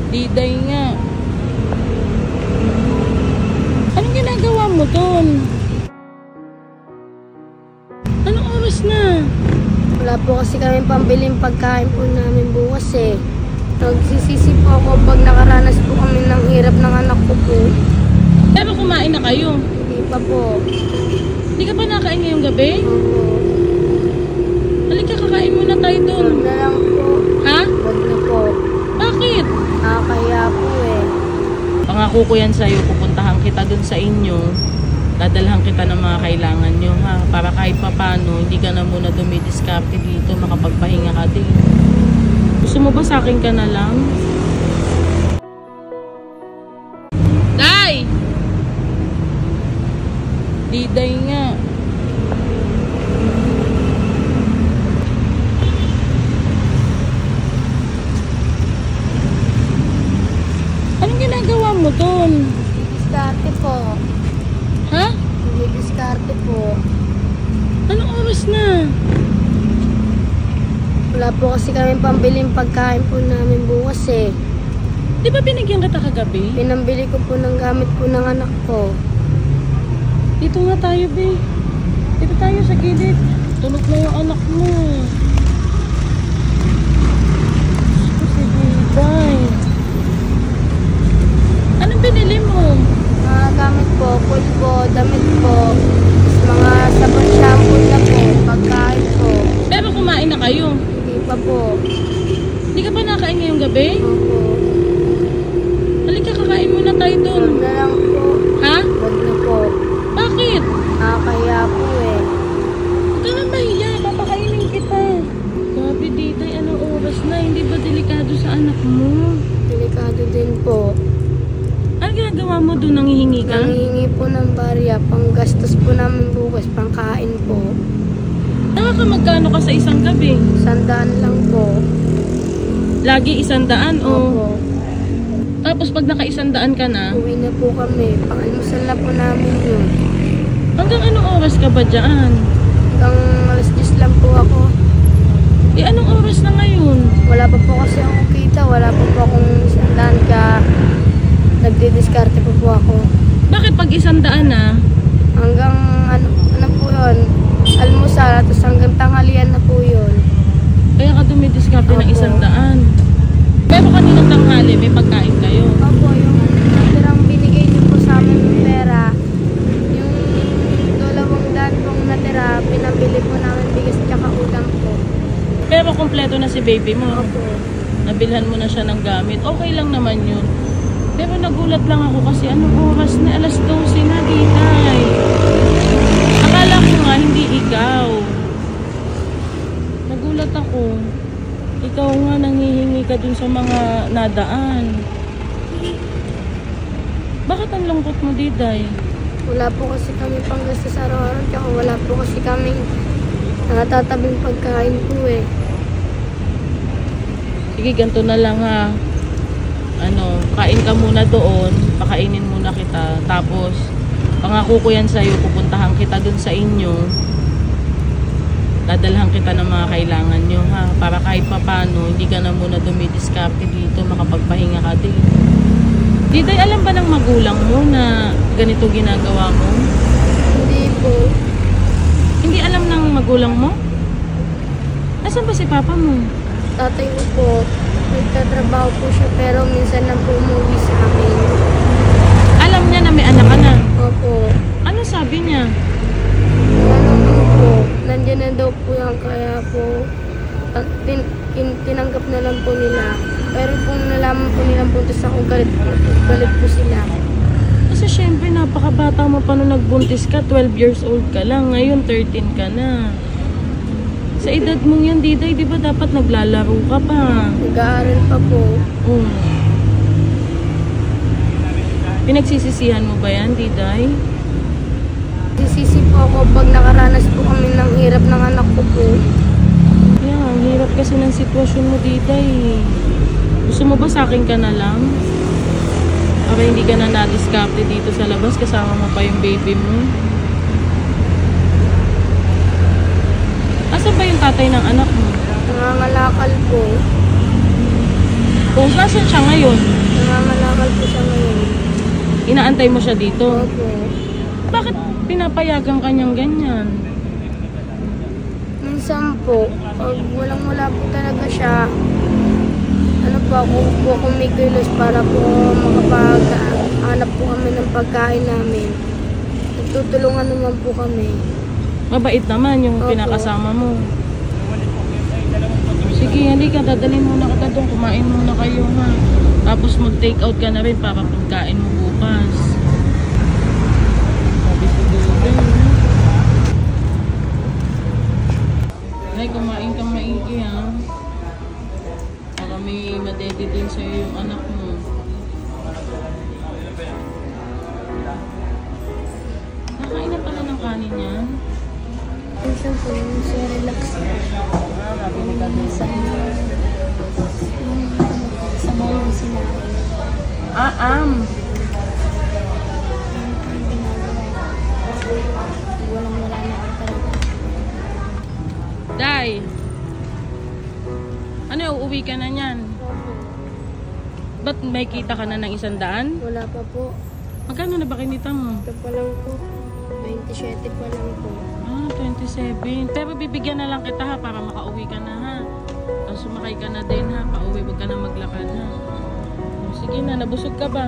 Diday nga. Anong ginagawa mo doon? Anong oras na? Wala po kasi kami pambiling pagkain po namin bukas eh. Nagsisisi po ako pag nakaranas po kami ng hirap ng anak ko po. Pero kumain na kayo? Hindi pa po. Hindi ka pa nakain ngayong gabi? Opo. Halika, kakain muna tayo doon. Huwag na lang po. Ha? Huwag na po. Bakit? Kaya po eh. Pangako ko yan sa'yo, pupuntahan kita dun sa inyo. Dadalhan kita ng mga kailangan nyo, ha? Para kahit papano, hindi ka na muna dumidiskarte dito, makapagpahinga ka din. Gusto mo ba sa akin ka na lang? Day! Diday nga. Anong ginagawa mo doon? Diskarte po. Ha? Diskarte po. Anong oras na? Wala po kasi kami pambiling pagkain po namin bukas eh. Di ba binigyan kita kagabi? Pinambili ko po ng gamit po ng anak ko. Dito nga tayo, be. Dito tayo sa gilid. Tulog na yung anak mo. Si Diday. Anong binili mo? Mga gamit po, pulbo, damit po, mga sabon shampoo na po, pagkain po. Pero kumain na kayo? Hindi pa po. Hindi ka pa nakain ngayong gabi? Opo. Halika, kakain muna tayo doon. Huwag na lang po. Ha? Huwag na po. Bakit? Kaya po eh. Huwag ka na mahiya. Papakainin kita. Grabe, Diday. Anong oras na? Hindi ba delikado sa anak mo? Delikado din po. Ano ginagawa mo doon? Nanghihingi ka? Nangihingi po ng barya, panggastos po namin bukas, pangkain po. Magkano ka sa isang gabi? 100 lang po. Lagi 100 o? Opo. Tapos pag naka 100 ka na, Uwi na po kami. Pang-almusal na po namin yun. hanggang anong oras ka ba dyan? Hanggang alas 10 lang po ako. Eh anong oras na ngayon? Wala pa po kasi akong kita. Wala pa po akong 100 ka. Nagdidiskarte po ako. Bakit pag 100 na? Hanggang ano po yun? Almusal. Tapos hanggang tanghalian na po yun. Kaya ka dumidiskarte ng Opo. 100. Pero kaninang tanghali may pagkain kayo. Opo, yung natirang binigay niyo po sa amin ng pera, yung 200 pong natira, pinabili po namin bigas tsaka udang po. Pero kompleto na si baby mo. Opo. Nabilhan mo na siya ng gamit. Okay lang naman yun. Pero nagulat lang ako kasi anong oras na? Alas 12 na, Diday. Akala ko nga hindi ikaw. Nagulat ako. Ikaw nga nanghihingi ka dun sa mga nadaan. Bakit ang lungkot mo, Diday? Wala po kasi kami panggastos araw-araw, tsaka wala po kasi kami natatabing pagkain po eh. Sige, ganito na lang ha. Kain ka muna doon. Pakainin muna kita. Tapos, pangako ko yan sa'yo. Pupuntahan kita dun sa inyo. Dadalhan kita ng mga kailangan nyo, ha? Para kahit papano, hindi ka na muna dumidiskarte dito, makapagpahinga ka din. Diday, alam ba ng magulang mo na ganito ginagawa mo? Hindi po. Hindi alam ng magulang mo? Nasaan ba si papa mo? Tatay ko po, nagtatrabaho po siya pero minsan lang po umuwi sa amin. Alam niya na may anak ka na? Opo. Ano sabi niya? Po, nandiyan na daw po yan, kaya po tinanggap na lang po nila. Pero kung nalaman po nilang buntis ako, galit po sila. Kasi syempre napakabata mo pa nung nagbuntis ka, 12 years old ka lang, ngayon 13 ka na. Sa edad mong yan, Diday, di ba dapat naglalaro ka pa? Nag-aaral pa po. Pinagsisisihan mo ba yan, Diday? Sisisi po ako pag nakaranas po kami ng hirap ng anak ko po. Yeah, ang hirap kasi ng sitwasyon mo, Diday. Gusto mo ba sa akin ka na lang? Para hindi ka na na-discarte dito sa labas, kasama mo pa yung baby mo. Asan ba yung tatay ng anak mo? Nangangalakal po. Kung Nasaan siya ngayon? Nangangalakal po siya ngayon. Inaantay mo siya dito? Opo. Bakit pinapayagan kanyang ganyan? Minsan po, pag walang-wala po talaga siya, ano po, ako po kumikilos para po makapag-hanap po kami ng pagkain namin. Nagtutulungan naman po kami. Mabait naman yung Opo. pinakasama mo. Sige, halika, dadalhin muna kita doon. Kumain muna kayo, ha. Tapos mag-take out ka na rin para pagkain mo bukas. Sabi ko doon, Nay, kumain kang maigi, ha. Para may madede din sa'yo yung anak mo. Nakain na pala ng kanin yan. Minsan po, yung siya relax. Nabili ka din sa Sa bayan sila. Walang-wala na ako talaga. Day! Ano, uuwi ka na niyan? Opo. Ba't may kita ka na ng 100? Wala pa po. Magkano na ba kinita mo? Ito pa lang po. 27 pa lang po. 27. Pero bibigyan na lang kita, ha, para makauwi ka na, ha. Tapos sumakay ka na din, ha. Pauwi, wag ka na maglakad, ha. Sige na, nabusog ka ba?